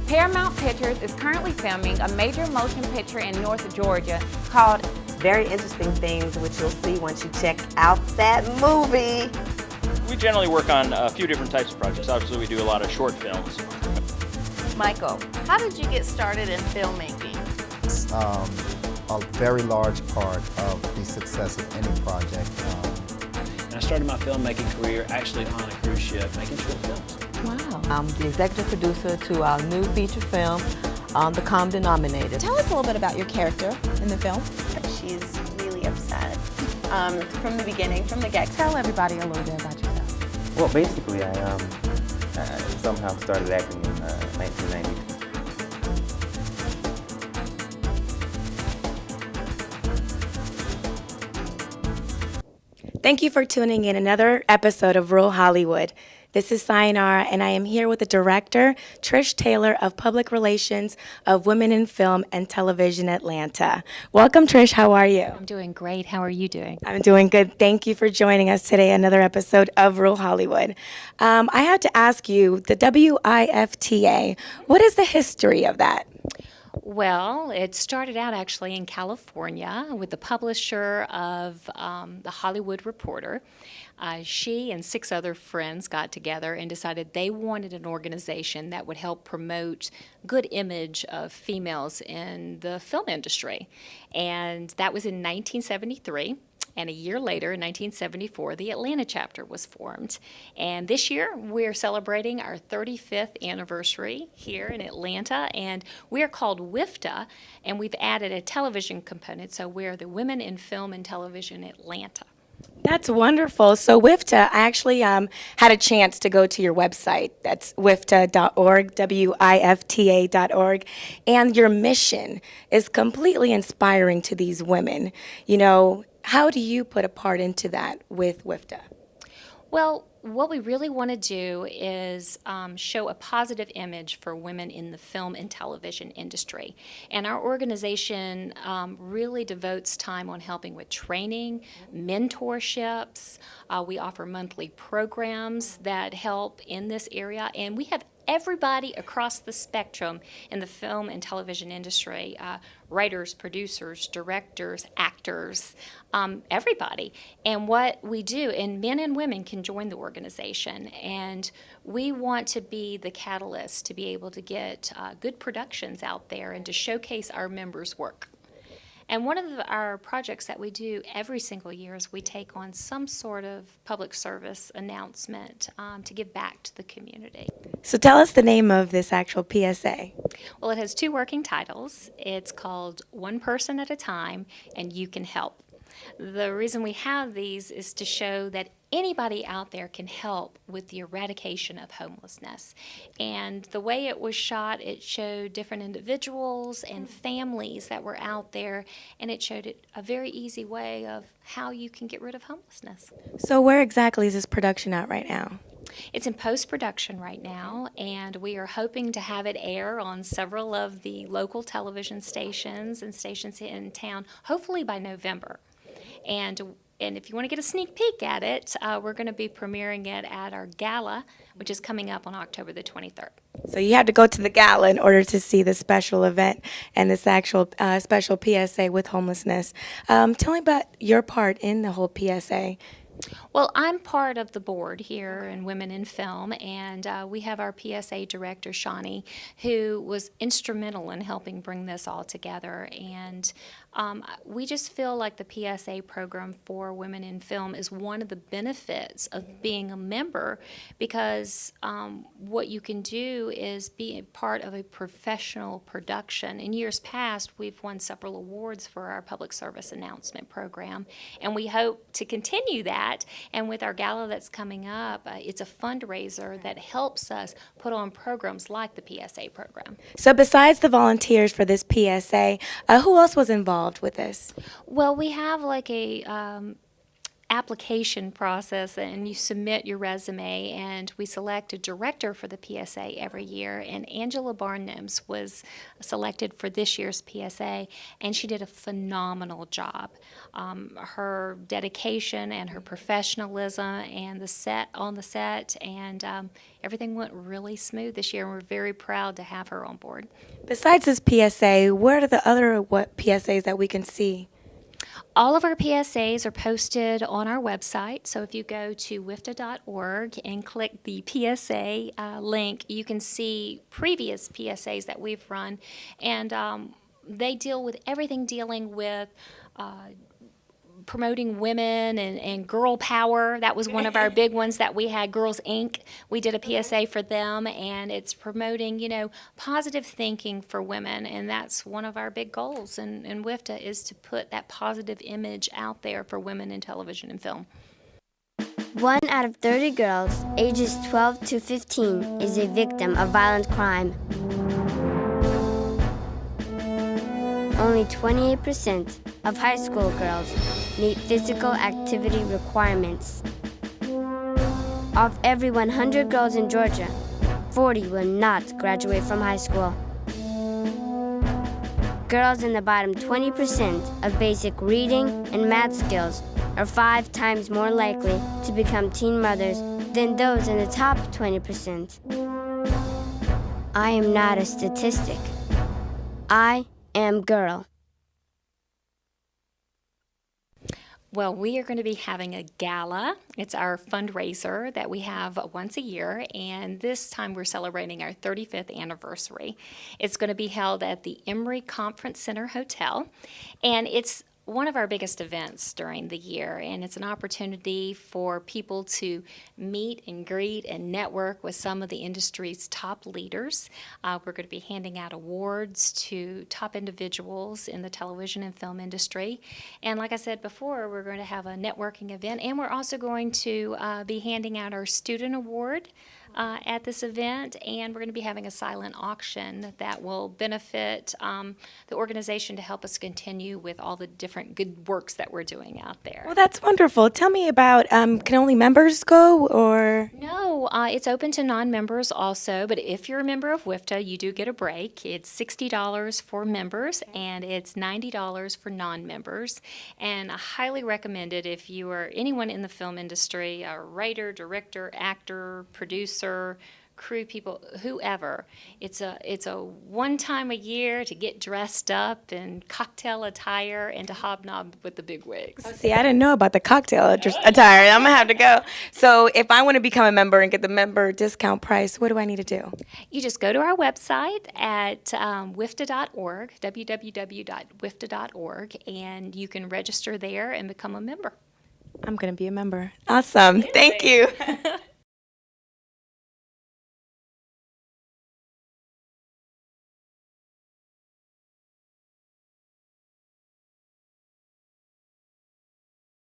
Paramount Pictures is currently filming a major motion picture in North Georgia called Very interesting things which you'll see once you check out that movie. We generally work on a few different types of projects. Obviously, we do a lot of short films. Michael, how did you get started in filmmaking? A very large part of the success of any project. And I started my filmmaking career actually on a cruise ship making short films. Wow. I'm the executive producer to our new feature film, The Common Denominator. Tell us a little bit about your character in the film. She's really upset from the beginning, from the get-go. Tell everybody a little bit about yourself. Well, basically, I somehow started acting in 1992. Thank you for tuning in another episode of Rural Hollywood. This is Sayonara, and I am here with the director, Trish Taylor of Public Relations of Women in Film and Television Atlanta. Welcome, Trish. How are you? I'm doing great. How are you doing? I'm doing good. Thank you for joining us today, another episode of Rural Hollywood. I have to ask you, the WIFTA, what is the history of that? Well, it started out actually in California with the publisher of the Hollywood Reporter. She and 6 other friends got together and decided they wanted an organization that would help promote good image of females in the film industry. And that was in 1973. And a year later, in 1974, the Atlanta chapter was formed. And this year, we're celebrating our 35th anniversary here in Atlanta. And we are called WIFTA, and we've added a television component. So we're the Women in Film and Television Atlanta. That's wonderful. So WIFTA, I actually had a chance to go to your website. That's wifta.org, WIFTA.org. And your mission is completely inspiring to these women. You know, how do you put a part into that with WIFTA? Well, what we really want to do is show a positive image for women in the film and television industry. And our organization really devotes time on helping with training, mentorships. We offer monthly programs that help in this area. And we have everybody across the spectrum in the film and television industry, writers, producers, directors, actors, everybody. And what we do, and men and women can join the organization, and we want to be the catalyst to be able to get good productions out there and to showcase our members' work. And one of our projects that we do every single year is we take on some sort of public service announcement to give back to the community. So tell us the name of this actual PSA. Well, it has 2 working titles. It's called One Person at a Time and You Can Help. The reason we have these is to show that anybody out there can help with the eradication of homelessness. And the way it was shot, it showed different individuals and families that were out there, and it showed it a very easy way of how you can get rid of homelessness. So where exactly is this production at right now? It's in post-production right now, and we are hoping to have it air on several of the local television stations and stations in town, hopefully by November. And if you want to get a sneak peek at it, we're going to be premiering it at our gala, which is coming up on October the 23rd. So you had to go to the gala in order to see the special event and this actual special PSA with homelessness. Tell me about your part in the whole PSA. Well, I'm part of the board here in Women in Film, and we have our PSA director, Shawnee, who was instrumental in helping bring this all together. And we just feel like the PSA program for Women in Film is one of the benefits of being a member, because what you can do is be a part of a professional production. In years past, we've won several awards for our public service announcement program, and we hope to continue that. And with our gala that's coming up, it's a fundraiser that helps us put on programs like the PSA program. So besides the volunteers for this PSA, who else was involved with this? Well, we have like a application process, and you submit your resume, and we select a director for the PSA every year. And Angela Barnums was selected for this year's PSA, and she did a phenomenal job. Her dedication and her professionalism and the set and everything went really smooth this year, and we're very proud to have her on board. Besides this PSA, what are the other PSAs that we can see? All of our PSAs are posted on our website. So if you go to WIFTA.org and click the PSA link, you can see previous PSAs that we've run. And they deal with everything dealing with promoting women and girl power. That was one of our big ones that we had, Girls Inc. We did a PSA for them, and it's promoting, positive thinking for women, and that's one of our big goals in WIFTA, is to put that positive image out there for women in television and film. 1 out of 30 girls ages 12 to 15 is a victim of violent crime. Only 28% of high school girls meet physical activity requirements. Of every 100 girls in Georgia, 40 will not graduate from high school. Girls in the bottom 20% of basic reading and math skills are 5 times more likely to become teen mothers than those in the top 20%. I am not a statistic. I am girl. Well, we are going to be having a gala. It's our fundraiser that we have once a year, and this time we're celebrating our 35th anniversary. It's going to be held at the Emory Conference Center Hotel, and it's one of our biggest events during the year, and it's an opportunity for people to meet and greet and network with some of the industry's top leaders. We're going to be handing out awards to top individuals in the television and film industry. And like I said before, we're going to have a networking event, and we're also going to be handing out our student award at this event, and we're going to be having a silent auction that will benefit the organization to help us continue with all the different good works that we're doing out there. Well, that's wonderful. Tell me about, can only members go, or? No, it's open to non-members also, but if you're a member of WIFTA, you do get a break. It's $60 for members, and it's $90 for non-members, and I highly recommend it if you are anyone in the film industry, a writer, director, actor, producer, crew people, whoever. It's a one time a year to get dressed up in cocktail attire and to hobnob with the big wigs. See, I didn't know about the cocktail attire. I'm gonna have to go. So if I want to become a member and get the member discount price, what do I need to do? You just go to our website at WIFTA.org, www.wifta.org, and you can register there and become a member. I'm going to be a member. Awesome. Thank you.